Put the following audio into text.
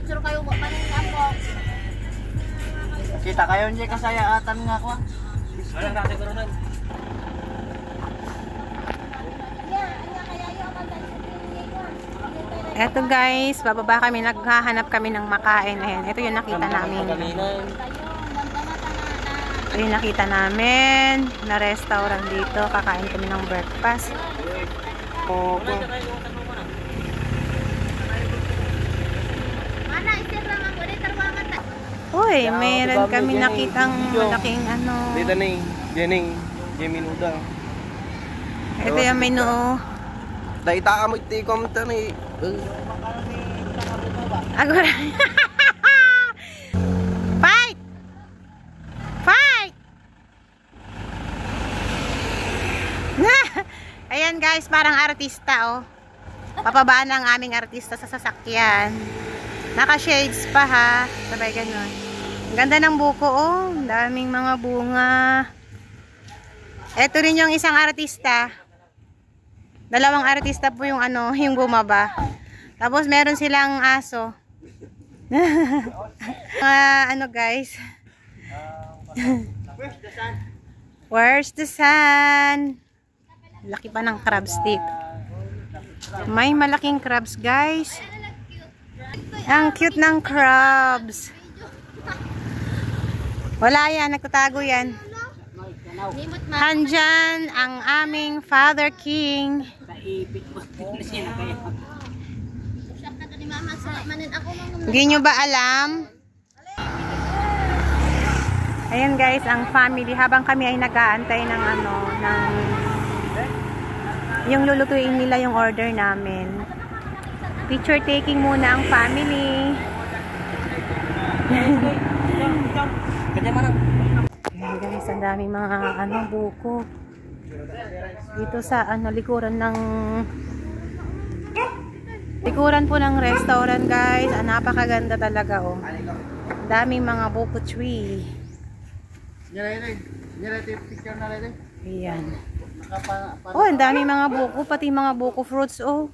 picture kayo mo maningan po. Kita kayo niya kasayaatan nga ko. Wala na siguro nun. Eto guys, bababa kami, naghahanap kami ng makain. Ayan, ito yung nakita namin. Ito yung nakita namin na restaurant dito. Kakain kami ng breakfast. Uy, mayroon kami nakitang malaking ano. Dito na yung Jemin udang. Ito yung menu. Daita ka mo iti komenta ni. Agora. Fight! Fight! Ayan guys, parang artista oh. Papabaan ang aming artista sa sasakyan. Naka-shades pa ha. Sabay ganun. Ang ganda ng buko oh. Daming mga bunga. Ito rin yung isang artista. Dalawang artista po yung ano, yung bumaba. Tapos meron silang aso. Ano guys? Where's the sun? Laki pa ng crabs dito. May malaking crabs guys. Ang cute ng crabs. Wala yan, nagtatago yan. Handyan ang aming Father King. Hindi nyo ba alam? Ayan guys, ang family. Habang kami ay nag-aantay ng ano, ng yung lulutuin nila yung order namin. Picture taking muna ang family. Ayan guys, ang daming mga ano, buko. Dito sa ano, likuran po ng restaurant guys. Napakaganda talaga oh. Daming mga buko tree. Ayan. Oh, ang daming mga buko, pati mga buko fruits oh.